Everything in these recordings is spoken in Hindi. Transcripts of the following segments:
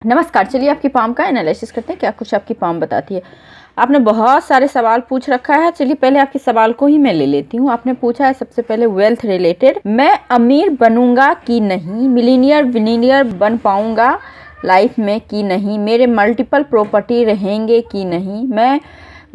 नमस्कार। चलिए आपकी पाम का एनालिसिस करते हैं, क्या कुछ आपकी पाम बताती है। आपने बहुत सारे सवाल पूछ रखा है। चलिए पहले आपके सवाल को ही मैं ले लेती हूँ। आपने पूछा है सबसे पहले वेल्थ रिलेटेड, मैं अमीर बनूंगा कि नहीं, मिलीनियर विलीनियर बन पाऊंगा लाइफ में कि नहीं, मेरे मल्टीपल प्रॉपर्टी रहेंगे कि नहीं, मैं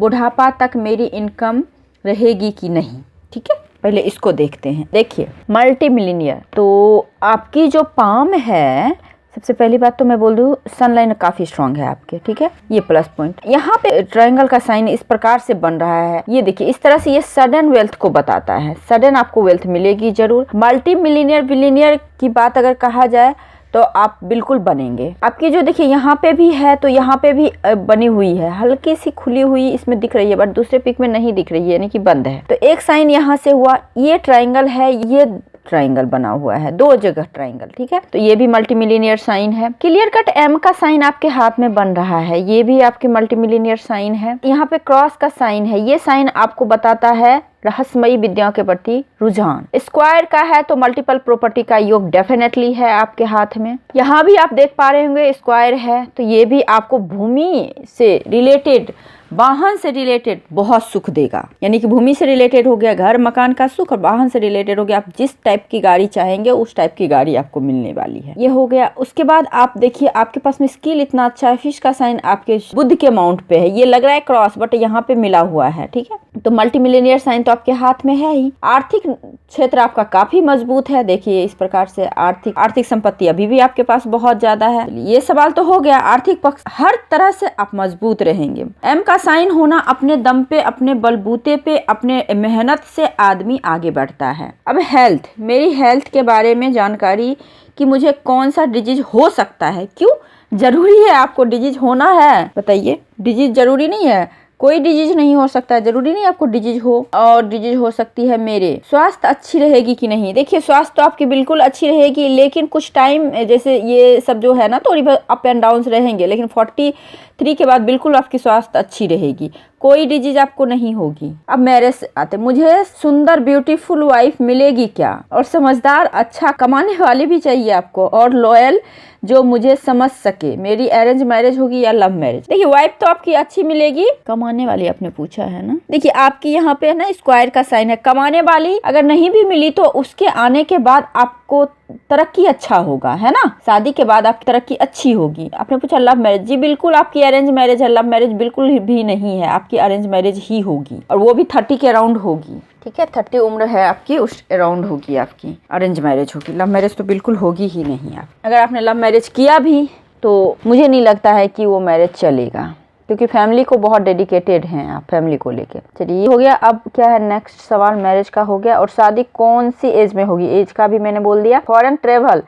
बुढ़ापा तक मेरी इनकम रहेगी कि नहीं। ठीक है, पहले इसको देखते हैं। देखिए मल्टी मिलीनियर, तो आपकी जो पाम है, सबसे पहली बात तो मैं बोल दूँ सनलाइन काफ़ी स्ट्रांग है आपके। ठीक है, ये प्लस पॉइंट। यहाँ पे ट्रायंगल का साइन इस प्रकार से बन रहा है, ये देखिए इस तरह से, ये सडन वेल्थ को बताता है। सडन आपको वेल्थ मिलेगी जरूर। मल्टी मिलीनियर बिलीनियर की बात अगर कहा जाए तो आप बिल्कुल बनेंगे। आपकी जो देखिए यहाँ पे भी है, तो यहाँ पे भी बनी हुई है, हल्की सी खुली हुई इसमें दिख रही है, बट दूसरे पिक में नहीं दिख रही है, यानी कि बंद है। तो एक साइन यहाँ से हुआ, ये ट्रायंगल है, ये ट्रायंगल बना हुआ है, दो जगह ट्रायंगल। ठीक है, तो ये भी मल्टी मिलीनियर साइन है। क्लियर कट एम का साइन आपके हाथ में बन रहा है, ये भी आपके मल्टी मिलीनियर साइन है। यहाँ पे क्रॉस का साइन है, ये साइन आपको बताता है रहस्यमयी विद्याओं के प्रति रुझान। स्क्वायर का है तो मल्टीपल प्रॉपर्टी का योग डेफिनेटली है आपके हाथ में। यहाँ भी आप देख पा रहे होंगे स्क्वायर है, तो ये भी आपको भूमि से रिलेटेड, वाहन से रिलेटेड बहुत सुख देगा। यानी कि भूमि से रिलेटेड हो गया घर मकान का सुख, और वाहन से रिलेटेड हो गया आप जिस टाइप की गाड़ी चाहेंगे उस टाइप की गाड़ी आपको मिलने वाली है, ये हो गया। उसके बाद आप देखिए आपके पास में स्किल इतना अच्छा है। फिश का साइन आपके बुध के माउंट पे है, ये लग रहा है क्रॉस, बट यहाँ पे मिला हुआ है। ठीक है, तो मल्टी मिलीनियर साइन तो आपके हाथ में है ही। आर्थिक क्षेत्र आपका काफी मजबूत है, देखिए इस प्रकार से आर्थिक संपत्ति अभी भी आपके पास बहुत ज्यादा है। ये सवाल तो हो गया, आर्थिक पक्ष हर तरह से आप मजबूत रहेंगे। एम का साइन होना, अपने दम पे, अपने बलबूते पे, अपने मेहनत से आदमी आगे बढ़ता है। अब हेल्थ, मेरी हेल्थ के बारे में जानकारी कि मुझे कौन सा डिजीज हो सकता है। क्यों जरूरी है आपको डिजीज होना है, बताइए। डिजीज जरूरी नहीं है, कोई डिजीज नहीं हो सकता है, जरूरी नहीं आपको डिजीज हो। और डिजीज हो सकती है मेरे स्वास्थ्य अच्छी रहेगी कि नहीं। देखिए स्वास्थ्य तो आपकी बिल्कुल अच्छी रहेगी, लेकिन कुछ टाइम जैसे ये सब जो है ना, थोड़ी अप एंड डाउन रहेंगे, लेकिन 43 के बाद बिल्कुल आपकी स्वास्थ्य अच्छी रहेगी, कोई डिजीज आपको नहीं होगी। अब मैरिज आते, मुझे सुंदर ब्यूटीफुल वाइफ मिलेगी क्या, और समझदार अच्छा कमाने वाली भी चाहिए आपको, और लॉयल जो मुझे समझ सके। मेरी अरेंज मैरिज होगी या लव मैरिज। देखिए वाइफ तो आपकी अच्छी मिलेगी, कमाने वाली आपने पूछा है ना। देखिए आपकी यहाँ पे है ना स्क्वायर का साइन है, कमाने वाली अगर नहीं भी मिली तो उसके आने के बाद आपको तरक्की अच्छा होगा, है ना। शादी के बाद आपकी तरक्की अच्छी होगी। आपने पूछा लव मैरिज, जी बिल्कुल आपकी अरेंज मैरिज है, लव मैरिज बिल्कुल भी नहीं है, आपकी अरेंज मैरिज ही होगी, और वो भी 30 के अराउंड होगी। ठीक है, 30 उम्र है आपकी, उस अराउंड होगी आपकी अरेंज मैरिज होगी। लव मैरिज तो बिल्कुल होगी ही नहीं। आप अगर आपने लव मैरिज किया भी तो मुझे नहीं लगता है कि वो मैरिज चलेगा, क्योंकि फैमिली को बहुत डेडिकेटेड हैं आप, फैमिली को लेके। चलिए ये हो गया। अब क्या है नेक्स्ट सवाल, मैरिज का हो गया, और शादी कौन सी एज में होगी, एज का भी मैंने बोल दिया। फॉरेन ट्रेवल,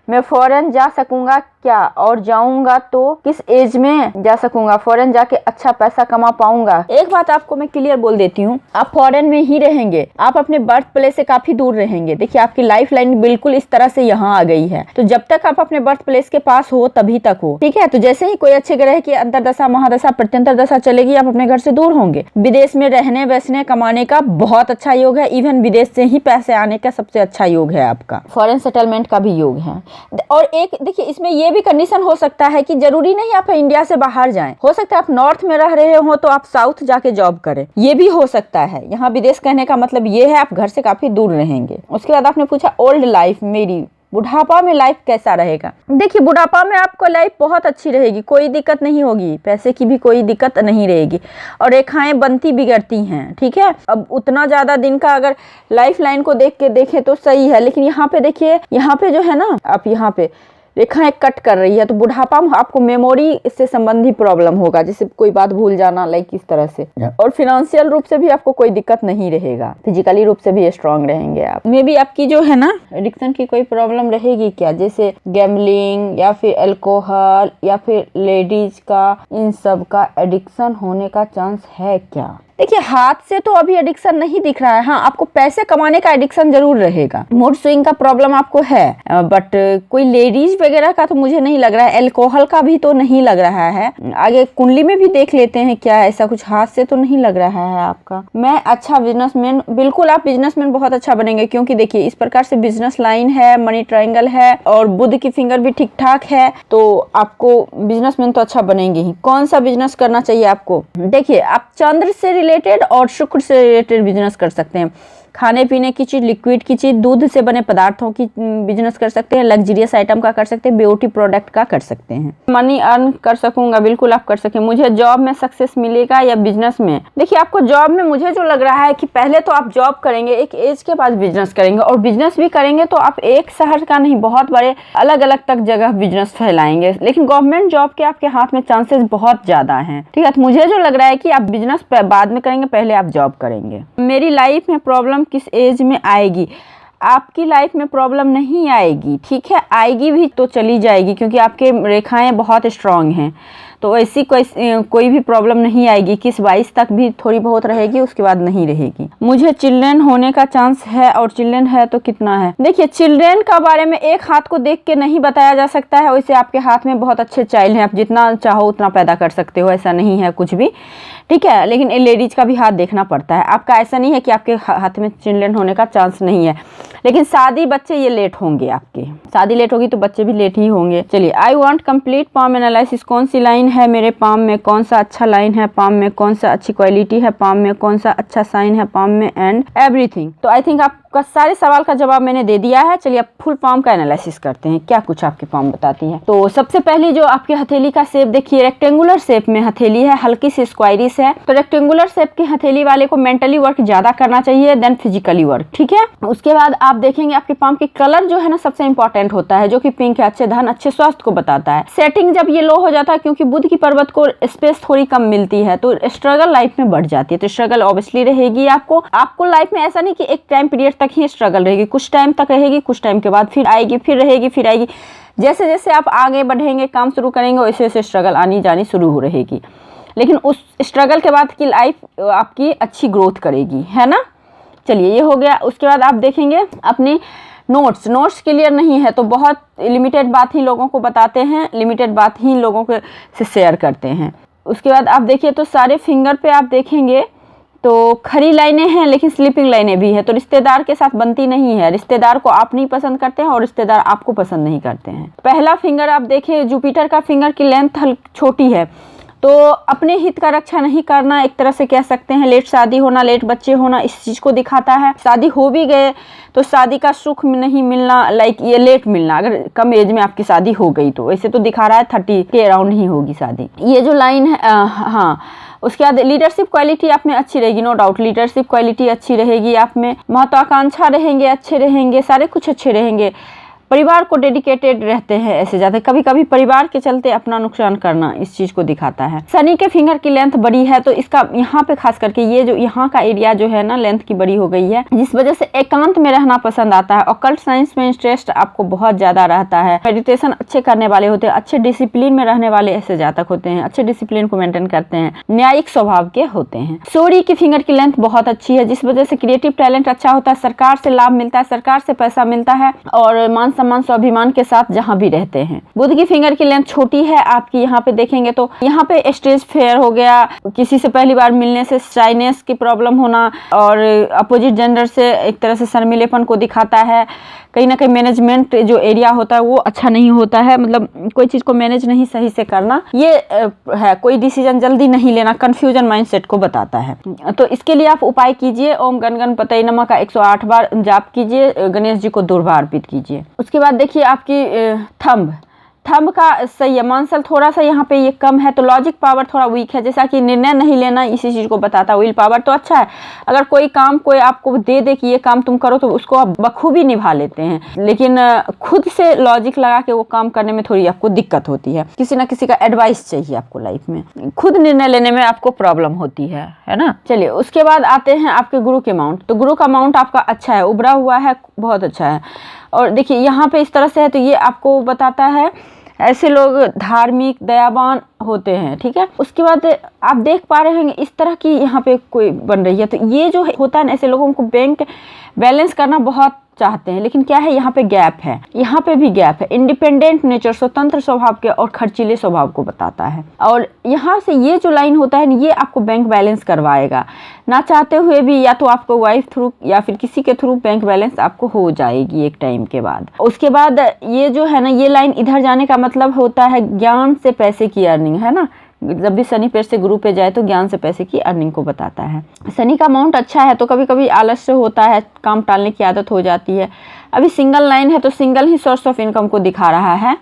मैं फॉरेन जा सकूंगा क्या, और जाऊंगा तो किस एज में जा सकूंगा, फॉरेन जाके अच्छा पैसा कमा पाऊंगा। एक बात आपको मैं क्लियर बोल देती हूँ, आप फॉरेन में ही रहेंगे, आप अपने बर्थ प्लेस से काफी दूर रहेंगे। देखिए आपकी लाइफ लाइन बिल्कुल इस तरह से यहाँ आ गई है, तो जब तक आप अपने बर्थ प्लेस के पास हो तभी तक हो। ठीक है, तो जैसे ही कोई अच्छे ग्रह की अंतरदशा महादशा प्रत्यंतर दशा चलेगी, आप अपने घर से दूर होंगे। विदेश में रहने बसने कमाने का बहुत अच्छा योग है, इवन विदेश से ही पैसे आने का सबसे अच्छा योग है आपका। फॉरेन सेटलमेंट का भी योग है। और एक देखिए इसमें ये भी कंडीशन हो सकता है कि जरूरी नहीं आप इंडिया से बाहर जाएं, हो सकता है आप नॉर्थ में रह रहे हो तो आप साउथ जाके जॉब करें, ये भी हो सकता है। यहाँ विदेश कहने का मतलब ये है आप घर से काफी दूर रहेंगे। उसके बाद आपने पूछा ओल्ड लाइफ, मेरी बुढ़ापा में लाइफ कैसा रहेगा। देखिए बुढ़ापा में आपको लाइफ बहुत अच्छी रहेगी, कोई दिक्कत नहीं होगी, पैसे की भी कोई दिक्कत नहीं रहेगी, और रेखाएं बनती बिगड़ती हैं। ठीक है, अब उतना ज्यादा दिन का अगर लाइफ लाइन को देख के देखें तो सही है, लेकिन यहाँ पे देखिए, यहाँ पे जो है ना, आप यहाँ पे रेखाएं कट कर रही है, तो बुढ़ापा में आपको मेमोरी से संबंधी प्रॉब्लम होगा, जैसे कोई बात भूल जाना, लाइक इस तरह से। और फिनेंशियल रूप से भी आपको कोई दिक्कत नहीं रहेगा, फिजिकली रूप से भी स्ट्रांग रहेंगे आप। मे भी आपकी जो है ना एडिक्शन की कोई प्रॉब्लम रहेगी क्या, जैसे गैम्बलिंग या फिर अल्कोहल या फिर लेडीज का, इन सब का एडिक्शन होने का चांस है क्या। देखिए हाथ से तो अभी एडिक्शन नहीं दिख रहा है, हाँ आपको पैसे कमाने का एडिक्शन जरूर रहेगा। मूड स्विंग का प्रॉब्लम आपको है, बट कोई लेडीज वगैरह का तो मुझे नहीं लग रहा है, एल्कोहल का भी तो नहीं लग रहा है। आगे कुंडली में भी देख लेते हैं क्या ऐसा कुछ, हाथ से तो नहीं लग रहा है आपका। मैं अच्छा बिजनेसमैन, बिल्कुल आप बिजनेसमैन बहुत अच्छा बनेंगे, क्योंकि देखिए इस प्रकार से बिजनेस लाइन है, मनी ट्रायंगल है और बुध की फिंगर भी ठीक ठाक है, तो आपको बिजनेसमैन तो अच्छा बनेंगे ही। कौन सा बिजनेस करना चाहिए आपको? देखिए आप चंद्र से रिलेटेड और शुक्र से रिलेटेड बिजनेस कर सकते हैं। खाने पीने की चीज, लिक्विड की चीज, दूध से बने पदार्थों की बिजनेस कर सकते हैं, लग्जरियस आइटम का कर सकते हैं, ब्यूटी प्रोडक्ट का कर सकते हैं। मनी अर्न कर सकूंगा, बिल्कुल आप कर सकें। मुझे जॉब में सक्सेस मिलेगा या बिजनेस में? देखिए आपको जॉब में मुझे जो लग रहा है कि पहले तो आप जॉब करेंगे, एक एज के बाद बिजनेस करेंगे, और बिजनेस भी करेंगे तो आप एक शहर का नहीं, बहुत बड़े अलग अलग तक जगह बिजनेस फैलाएंगे। लेकिन गवर्नमेंट जॉब के आपके हाथ में चांसेस बहुत ज्यादा हैं, ठीक है। तो मुझे जो लग रहा है कि आप बिजनेस बाद में करेंगे, पहले आप जॉब करेंगे। मेरी लाइफ में प्रॉब्लम किस एज में आएगी? आपकी लाइफ में प्रॉब्लम नहीं आएगी, ठीक है, आएगी भी तो चली जाएगी, क्योंकि आपके रेखाएं बहुत स्ट्रांग हैं, तो ऐसी कोई भी प्रॉब्लम नहीं आएगी। 21-22 तक भी थोड़ी बहुत रहेगी, उसके बाद नहीं रहेगी। मुझे चिल्ड्रन होने का चांस है, और चिल्ड्रन है तो कितना है? देखिए चिल्ड्रन का बारे में एक हाथ को देख के नहीं बताया जा सकता है, वैसे आपके हाथ में बहुत अच्छे चाइल्ड हैं, आप जितना चाहो उतना पैदा कर सकते हो, ऐसा नहीं है कुछ भी, ठीक है। लेकिन लेडीज का भी हाथ देखना पड़ता है, आपका ऐसा नहीं है कि आपके हाथ में चिल्ड्रन होने का चांस नहीं है। लेकिन शादी बच्चे ये लेट होंगे, आपके शादी लेट होगी तो बच्चे भी लेट ही होंगे। चलिए, I want complete palm analysis. कौन सी लाइन है मेरे पाम में, कौन सा अच्छा लाइन है पाम में, कौन सा अच्छी क्वालिटी है पाम में, कौन सा अच्छा साइन है पाम में, एंड एवरीथिंग। तो आई थिंक आपका सारे सवाल का जवाब मैंने दे दिया है। चलिए अब फुल पाम का एनालिसिस करते हैं, क्या कुछ आपकी पाम बताती है। तो सबसे पहले जो आपकी हथेली का शेप देखिए, रेक्टेंगुलर शेप में हथेली है, हल्की सी स्क्वायरिश है। तो रेक्टेंगुलर शेप की हथेली वाले को मेंटली वर्क ज्यादा करना चाहिए देन फिजिकली वर्क, ठीक है। उसके बाद आप देखेंगे आपकी पाम की कलर जो है ना सबसे इंपॉर्टेंट होता है, जो कि पिंक है, अच्छे धन अच्छे स्वास्थ्य को बताता है। सेटिंग जब ये लो हो जाता है, क्योंकि बुध की पर्वत को स्पेस थोड़ी कम मिलती है, तो स्ट्रगल लाइफ में बढ़ जाती है। तो स्ट्रगल ऑब्वियसली रहेगी आपको लाइफ में, ऐसा नहीं कि एक टाइम पीरियड तक ही स्ट्रगल रहेगी, कुछ टाइम तक रहेगी, कुछ टाइम के बाद फिर आएगी, फिर रहेगी, फिर आएगी। जैसे जैसे आप आगे बढ़ेंगे, काम शुरू करेंगे, वैसे वैसे स्ट्रगल आनी जानी शुरू हो रहेगी। लेकिन उस स्ट्रगल के बाद की लाइफ आपकी अच्छी ग्रोथ करेगी, है ना। चलिए ये हो गया। उसके बाद आप देखेंगे अपनी नोट्स क्लियर नहीं है तो बहुत लिमिटेड बात ही लोगों को बताते हैं, लिमिटेड बात ही लोगों के से शेयर करते हैं। उसके बाद आप देखिए तो सारे फिंगर पे आप देखेंगे तो खड़ी लाइनें हैं, लेकिन स्लीपिंग लाइनें भी हैं। तो रिश्तेदार के साथ बनती नहीं है, रिश्तेदार को आप नहीं पसंद करते हैं और रिश्तेदार आपको पसंद नहीं करते हैं। पहला फिंगर आप देखिए, जुपिटर का फिंगर की लेंथ छोटी है, तो अपने हित का रक्षा नहीं करना, एक तरह से कह सकते हैं। लेट शादी होना, लेट बच्चे होना, इस चीज को दिखाता है। शादी हो भी गए तो शादी का सुख नहीं मिलना, लाइक ये लेट मिलना, अगर कम एज में आपकी शादी हो गई तो। वैसे तो दिखा रहा है 30 के अराउंड ही होगी शादी, ये जो लाइन है। हाँ, उसके बाद लीडरशिप क्वालिटी आप में अच्छी रहेगी, नो डाउट लीडरशिप क्वालिटी अच्छी रहेगी आप में। महत्वाकांक्षा रहेंगे, अच्छे रहेंगे, सारे कुछ अच्छे रहेंगे। परिवार को डेडिकेटेड रहते हैं ऐसे ज़्यादा, कभी कभी परिवार के चलते अपना नुकसान करना, इस चीज को दिखाता है। शनि के फिंगर की लेंथ बड़ी है, तो इसका यहाँ पे खास करके ये जो यहाँ का एरिया जो है ना लेंथ की बड़ी हो गई है, जिस वजह से एकांत में रहना पसंद आता है। ऑकल्ट साइंस में इंटरेस्ट आपको बहुत ज्यादा रहता है। मेडिटेशन अच्छे करने वाले होते हैं, अच्छे डिसिप्लिन में रहने वाले ऐसे जातक होते हैं, अच्छे डिसिप्लिन को मेंटेन करते हैं, न्यायिक स्वभाव के होते हैं। सूर्य की फिंगर की लेंथ बहुत अच्छी है, जिस वजह से क्रिएटिव टैलेंट अच्छा होता है, सरकार से लाभ मिलता है, सरकार से पैसा मिलता है, और मान सम्मान स्वाभिमान के साथ जहां भी रहते हैं। बुध की फिंगर की लेंथ छोटी है आपकी, यहाँ पे देखेंगे तो यहाँ पे स्टेज फेयर हो गया, किसी से पहली बार मिलने से शाइनेस की प्रॉब्लम होना, और अपोजिट जेंडर से एक तरह से शर्मिलेपन को दिखाता है। कहीं ना कहीं मैनेजमेंट जो एरिया होता है वो अच्छा नहीं होता है, मतलब कोई चीज को मैनेज नहीं सही से करना, ये है। कोई डिसीजन जल्दी नहीं लेना, कंफ्यूजन माइंडसेट को बताता है। तो इसके लिए आप उपाय कीजिए, ओम गण गणपतये नमः का 108 बार जाप कीजिए, गणेश जी को दुर्वा अर्पित कीजिए। उसके बाद देखिए आपकी थंब का संयमनशल थोड़ा सा यहाँ पे ये कम है, तो लॉजिक पावर थोड़ा वीक है, जैसा कि निर्णय नहीं लेना इसी चीज को बताता है। विल पावर तो अच्छा है, अगर कोई काम कोई आपको दे कि ये काम तुम करो तो उसको आप बखूबी निभा लेते हैं, लेकिन खुद से लॉजिक लगा के वो काम करने में थोड़ी आपको दिक्कत होती है। किसी ना किसी का एडवाइस चाहिए आपको लाइफ में, खुद निर्णय लेने में आपको प्रॉब्लम होती है ना। चलिए उसके बाद आते हैं आपके गुरु के माउंट। तो गुरु का माउंट आपका अच्छा है, उभरा हुआ है, बहुत अच्छा है। और देखिए यहाँ पे इस तरह से है, तो ये आपको बताता है ऐसे लोग धार्मिक दयावान होते हैं, ठीक है। उसके बाद आप देख पा रहे होंगे इस तरह की यहाँ पे कोई बन रही है, तो ये जो होता है ना, ऐसे लोगों को बैंक बैलेंस करना बहुत चाहते हैं, लेकिन क्या है यहाँ पे गैप है, यहाँ पे भी गैप है। इंडिपेंडेंट नेचर, स्वतंत्र स्वभाव के और खर्चीले स्वभाव को बताता है। और यहाँ से ये जो लाइन होता है ये आपको बैंक बैलेंस करवाएगा, ना चाहते हुए भी, या तो आपको वाइफ थ्रू या फिर किसी के थ्रू बैंक बैलेंस आपको हो जाएगी एक टाइम के बाद। उसके बाद ये जो है ना, ये लाइन इधर जाने का मतलब होता है ज्ञान से पैसे की अर्निंग, है ना। जब भी शनि पेड़ से गुरु पे जाए तो ज्ञान से पैसे की अर्निंग को बताता है। शनि का अमाउंट अच्छा है तो कभी कभी आलस्य होता है, काम टालने की आदत हो जाती है। अभी सिंगल लाइन है तो single he source of income को दिखा रहा है,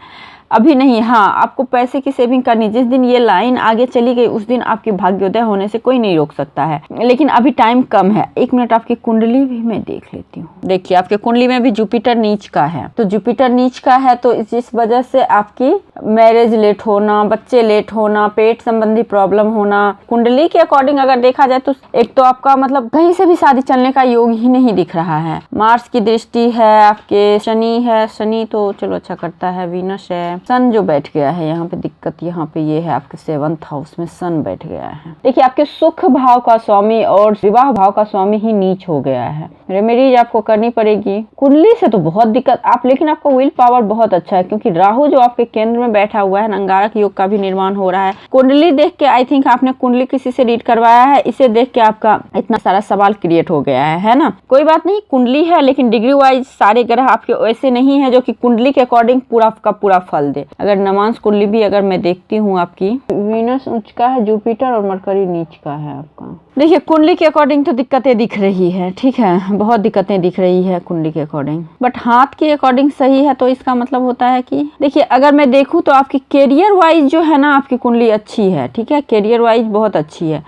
अभी नहीं। हाँ, आपको पैसे की सेविंग करनी, जिस दिन ये लाइन आगे चली गई उस दिन आपकी भाग्योदय होने से कोई नहीं रोक सकता है, लेकिन अभी टाइम कम है। 1 मिनट आपकी कुंडली भी मैं देख लेती हूँ। देखिए आपके कुंडली में भी जुपिटर नीच का है, तो जुपिटर नीच का है तो इस वजह से आपकी मैरिज लेट होना, बच्चे लेट होना, पेट संबंधी प्रॉब्लम होना, कुंडली के अकॉर्डिंग अगर देखा जाए तो एक तो आपका मतलब कहीं से भी शादी चलने का योग ही नहीं दिख रहा है। मार्स की दृष्टि है, आपके शनि है, शनि तो चलो अच्छा करता है, वीनस है, सन जो बैठ गया है यहाँ पे। दिक्कत यहाँ पे ये है आपके 7th हाउस में सन बैठ गया है। देखिए आपके सुख भाव का स्वामी और विवाह भाव का स्वामी ही नीच हो गया है। रेमेडीज आपको करनी पड़ेगी। कुंडली से तो बहुत दिक्कत आप, लेकिन आपका विल पावर बहुत अच्छा है क्योंकि राहु जो आपके केंद्र में बैठा हुआ है, अंगारक योग का भी निर्माण हो रहा है। कुंडली देख के आई थिंक आपने कुंडली किसी से रीड करवाया है, इसे देख के आपका इतना सारा सवाल क्रिएट हो गया है ना। कोई बात नहीं, कुंडली है लेकिन डिग्री वाइज सारे ग्रह आपके वैसे नहीं है जो कि कुंडली के अकॉर्डिंग पूरा का पूरा फल दे। अगर नवांश कुंडली भी अगर मैं देखती हूँ, आपकी वीनस उच्च का है, जुपिटर और मरकरी नीच का है आपका। देखिए कुंडली के अकॉर्डिंग तो दिक्कतें दिख रही है, ठीक है, बहुत दिक्कतें दिख रही है कुंडली के अकॉर्डिंग, बट हाथ के अकॉर्डिंग सही है। तो इसका मतलब होता है कि देखिए अगर मैं देखूँ तो आपकी कैरियर वाइज जो है ना, आपकी कुंडली अच्छी है, ठीक है, कैरियर वाइज बहुत अच्छी है,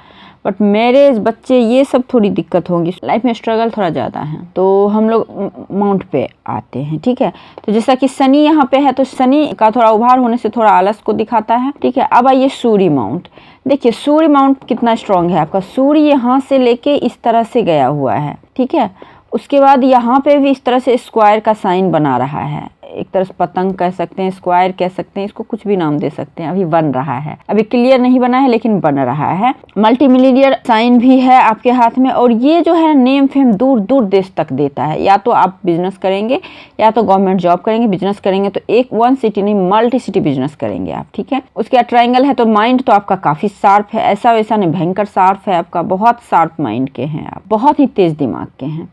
बट मैरिज, बच्चे, ये सब थोड़ी दिक्कत होगी। लाइफ में स्ट्रगल थोड़ा ज़्यादा है। तो हम लोग माउंट पे आते हैं, ठीक है। तो जैसा कि शनि यहाँ पे है तो शनि का थोड़ा उभार होने से थोड़ा आलस को दिखाता है, ठीक है। अब आइए सूर्य माउंट। देखिए सूर्य माउंट कितना स्ट्रांग है आपका। सूर्य यहाँ से लेके इस तरह से गया हुआ है, ठीक है। उसके बाद यहाँ पे भी इस तरह से स्क्वायर का साइन बना रहा है, एक तरह से पतंग कह सकते हैं, स्क्वायर कह सकते हैं, इसको कुछ भी नाम दे सकते हैं। अभी बन रहा है, अभी क्लियर नहीं बना है लेकिन बन रहा है। मल्टी मिलियनियर साइन भी है आपके हाथ में, और ये जो है नेम फेम दूर दूर देश तक देता है। या तो आप बिजनेस करेंगे या तो गवर्नमेंट जॉब करेंगे, बिजनेस करेंगे तो एक 1 सिटी नहीं मल्टी सिटी बिजनेस करेंगे आप, ठीक है। उसके बाद ट्रायंगल है तो माइंड तो आपका काफी शार्प है, ऐसा वैसा नहीं, भयंकर शार्प है आपका, बहुत शार्प माइंड के हैं आप, बहुत ही तेज दिमाग के हैं।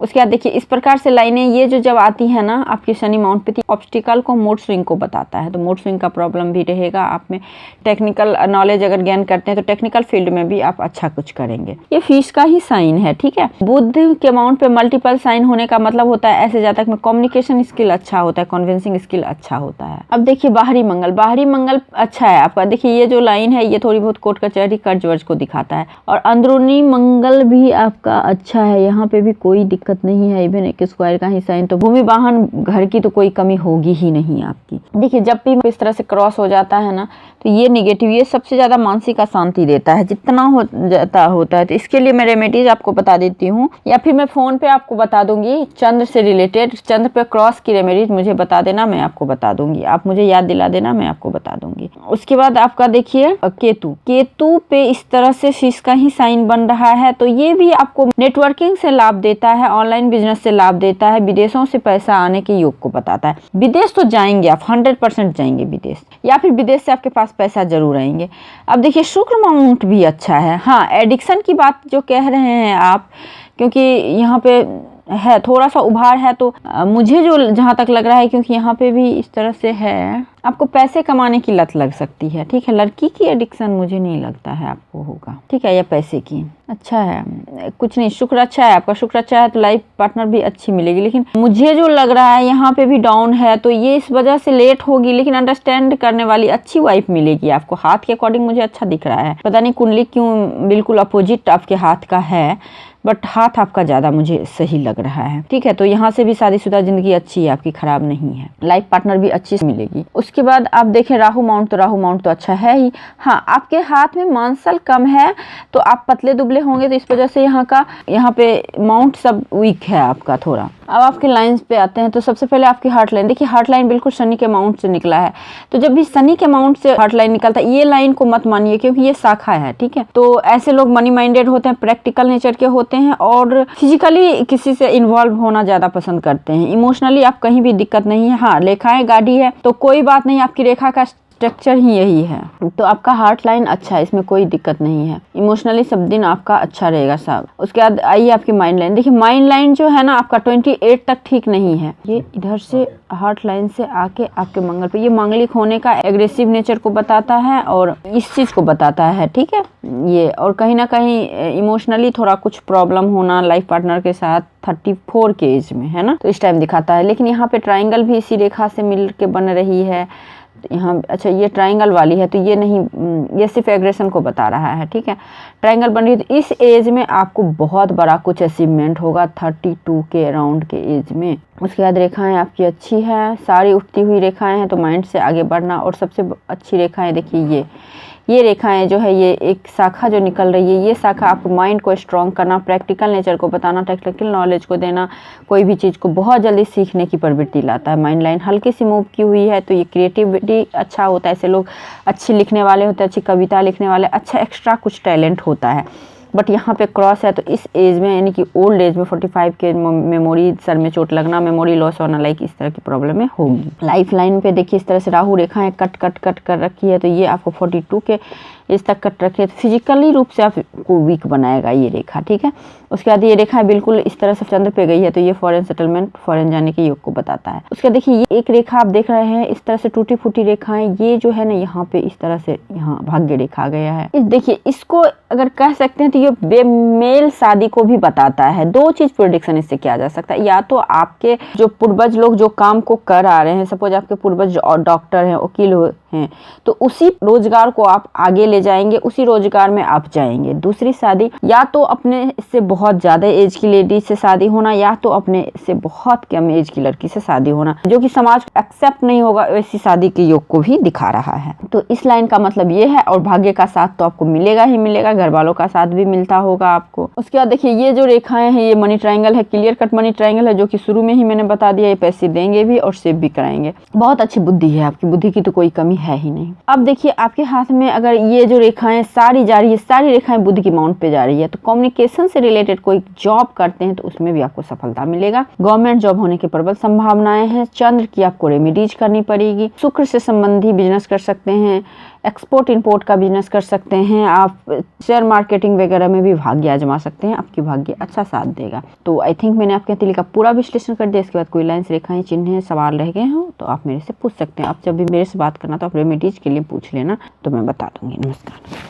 उसके बाद देखिए इस प्रकार से लाइनें ये जो जब आती है ना आपकी शनि माउंट पे, ऑब्स्टिकल को मूड स्विंग को बताता है। तो मूड स्विंग का प्रॉब्लम भी रहेगा आप में। टेक्निकल नॉलेज अगर गेन करते हैं तो टेक्निकल फील्ड में भी आप अच्छा कुछ करेंगे। ये फिश का ही साइन है, ठीक है। बुध के माउंट पे मल्टीपल साइन होने का मतलब होता है ऐसे जातक में कम्युनिकेशन स्किल अच्छा होता है, कन्विंसिंग स्किल अच्छा होता है। अब देखिए बाहरी मंगल अच्छा है आपका। देखिए ये जो लाइन है ये थोड़ी बहुत कोर्ट कचहरी कर्ज वर्ज को दिखाता है, और अंदरूनी मंगल भी आपका अच्छा है, यहाँ पे भी कोई दिक्कत नहीं है। इवन एक स्क्वायर का ही साइन, तो भूमि वाहन घर की तो कोई कमी होगी ही नहीं आपकी। देखिए जब भी इस तरह से क्रॉस हो जाता है ना तो ये नेगेटिव, ये सबसे ज्यादा मानसिक अशांति देता है जितना होता है। तो इसके लिए मैं रेमेडीज आपको बता देती हूँ, या फिर मैं फोन पे आपको बता दूंगी चंद्र से रिलेटेड। चंद्र पे क्रॉस की रेमेडीज मुझे बता देना, मैं आपको बता दूंगी, आप मुझे याद दिला देना, मैं आपको बता दूंगी। उसके बाद आपका देखिए केतु पे इस तरह से फिश का ही साइन बन रहा है, तो ये भी आपको नेटवर्किंग से लाभ देता है, ऑनलाइन बिजनेस से लाभ देता है, विदेशों से पैसा आने के योग को बताता है। विदेश तो जाएंगे आप, 100% जाएंगे विदेश, या फिर विदेश से आपके पास पैसा जरूर आएंगे। अब देखिए शुक्र माउंट भी अच्छा है। हाँ, एडिक्शन की बात जो कह रहे हैं आप, क्योंकि यहाँ पे है थोड़ा सा उभार है, तो मुझे जो जहाँ तक लग रहा है, क्योंकि यहाँ पे भी इस तरह से है, आपको पैसे कमाने की लत लग सकती है, ठीक है। लड़की की एडिक्शन मुझे नहीं लगता है आपको होगा, ठीक है, या पैसे की। अच्छा है, कुछ नहीं, शुक्र अच्छा है आपका। शुक्र अच्छा है तो लाइफ पार्टनर भी अच्छी मिलेगी, लेकिन मुझे जो लग रहा है यहाँ पे भी डाउन है, तो ये इस वजह से लेट होगी, लेकिन अंडरस्टैंड करने वाली अच्छी वाइफ मिलेगी आपको। हाथ के अकॉर्डिंग मुझे अच्छा दिख रहा है, पता नहीं कुंडली क्यों बिल्कुल अपोजिट आपके हाथ का है, बट हाथ आपका ज्यादा मुझे सही लग रहा है, ठीक है। तो यहाँ से भी शादीशुदा जिंदगी अच्छी है आपकी, खराब नहीं है। लाइफ पार्टनर भी अच्छी मिलेगी। उसके बाद आप देखें राहु माउंट तो अच्छा है ही। हाँ, आपके हाथ में मांसल कम है, तो आप पतले दुबले वाले होंगे तो इस वजह से यहाँ पे माउंट सब वीक है आपका थोड़ा। अब आपके लाइंस पे आते हैं तो सबसे पहले आपकी हार्ट लाइन, देखिए हार्ट लाइन बिल्कुल शनि के माउंट से निकला है। तो जब भी शनि के माउंट से हार्ट लाइन निकलता है, ये लाइन को मत मानिए क्योंकि ये शाखा है, ठीक है। तो ऐसे लोग मनी माइंडेड होते हैं, प्रैक्टिकल नेचर के होते हैं और फिजिकली किसी से इन्वॉल्व होना ज्यादा पसंद करते हैं। इमोशनली आप कहीं भी दिक्कत नहीं है। हाँ, रेखाएं गाढ़ी है तो कोई बात नहीं, आपकी रेखा का स्ट्रक्चर ही यही है तो आपका हार्ट लाइन अच्छा है, इसमें कोई दिक्कत नहीं है। इमोशनली सब दिन आपका अच्छा रहेगा साहब। उसके बाद आइए आपकी माइंड लाइन। देखिए माइंड लाइन जो है ना आपका 28 तक ठीक नहीं है। ये इधर से हार्ट लाइन से आके आपके मंगल पे, ये मांगलिक होने का एग्रेसिव नेचर को बताता है और इस चीज को बताता है, ठीक है ये। और कहीं ना कहीं इमोशनली थोड़ा कुछ प्रॉब्लम होना लाइफ पार्टनर के साथ 34 के एज में, है ना, तो इस टाइम दिखाता है। लेकिन यहाँ पे ट्राइंगल भी इसी रेखा से मिल के बन रही है यहाँ। अच्छा, ये ट्राइंगल वाली है तो ये नहीं, ये सिर्फ एग्रेशन को बता रहा है, ठीक है। ट्राइंगल बन रही है तो इस एज में आपको बहुत बड़ा कुछ अचीवमेंट होगा 32 के अराउंड के एज में। उसके बाद रेखाएं आपकी अच्छी है, सारी उठती हुई रेखाएं हैं तो माइंड से आगे बढ़ना। और सबसे अच्छी रेखाएं देखिए ये रेखाएं जो है, ये एक शाखा जो निकल रही है, ये शाखा आपको माइंड को स्ट्रॉन्ग करना, प्रैक्टिकल नेचर को बताना, टेक्निकल नॉलेज को देना, कोई भी चीज़ को बहुत जल्दी सीखने की प्रवृत्ति लाता है। माइंड लाइन हल्की सी मूव की हुई है तो ये क्रिएटिविटी अच्छा होता है। ऐसे लोग अच्छी लिखने वाले होते हैं, अच्छी कविता लिखने वाले, अच्छा एक्स्ट्रा कुछ टैलेंट होता है। बट यहाँ पे क्रॉस है तो इस एज में यानी कि ओल्ड एज में 45 के मेमोरी, सर में चोट लगना, मेमोरी लॉस होना, लाइक इस तरह की प्रॉब्लम होगी। लाइफ लाइन पे देखिए इस तरह से राहु रेखाएं कट कट कट कर रखी है तो ये आपको 42 के इस तक कट रखी है तो फिजिकली रूप से आपको वीक बनाएगा ये रेखा, ठीक है। उसके बाद ये रेखा बिल्कुल इस तरह से चंद्र पे गई है तो ये फॉरेन सेटलमेंट, फॉरेन जाने के योग को बताता है। उसके बाद देखिए ये एक रेखा आप देख रहे हैं इस तरह से टूटी फूटी रेखाएं, ये जो है ना यहाँ पे इस तरह से यहाँ भाग्य रेखा गया है। देखिए इसको अगर कह सकते हैं तो ये बेमेल शादी को भी बताता है। दो चीज प्रेडिक्शन इससे किया जा सकता है, या तो आपके जो पूर्वज लोग जो काम को कर आ रहे हैं, सपोज आपके पूर्वज डॉक्टर हैं, वकील हैं, तो उसी रोजगार को आप आगे ले जाएंगे, उसी रोजगार में आप जाएंगे। दूसरी शादी या तो अपने से बहुत ज्यादा एज की लेडी से शादी होना, या तो अपने से बहुत कम एज की लड़की से शादी होना, जो कि समाज एक्सेप्ट नहीं होगा, वैसी शादी के योग को भी दिखा रहा है। तो इस लाइन का मतलब ये है। और भाग्य का साथ तो आपको मिलेगा ही मिलेगा, घर वालों का साथ भी मिलता होगा आपको। उसके बाद देखिए ये जो रेखाएं हैं ये मनी ट्रायंगल है, क्लियर कट मनी ट्रायंगल है, जो कि शुरू में ही मैंने बता दिया, ये पैसे देंगे भी और सेव भी कराएंगे। बहुत अच्छी बुद्धि है आपकी, बुद्धि की तो कोई कमी है ही नहीं। अब देखिए आपके हाथ में अगर ये जो रेखाएं सारी जा रही है, सारी रेखाएं बुध की माउंट पे जा रही है, तो कम्युनिकेशन से रिलेटेड कोई जॉब करते हैं तो उसमें भी आपको सफलता मिलेगा। गवर्नमेंट जॉब होने की प्रबल संभावनाएं हैं। चंद्र की आपको रेमेडीज करनी पड़ेगी। शुक्र से संबंधी बिजनेस कर सकते हैं, एक्सपोर्ट इंपोर्ट का बिजनेस कर सकते हैं, आप शेयर मार्केटिंग वगैरह में भी भाग्य आजमा सकते हैं, आपकी भाग्य अच्छा साथ देगा। तो आई थिंक मैंने आपके तिथि का पूरा विश्लेषण कर दिया। इसके बाद कोई लाइन्स, रेखाएं, चिन्ह, सवाल रह गए हो तो आप मेरे से पूछ सकते हैं। आप जब भी मेरे से बात करना तो आप रेमेडीज के लिए पूछ लेना, तो मैं बता दूंगी। नमस्कार।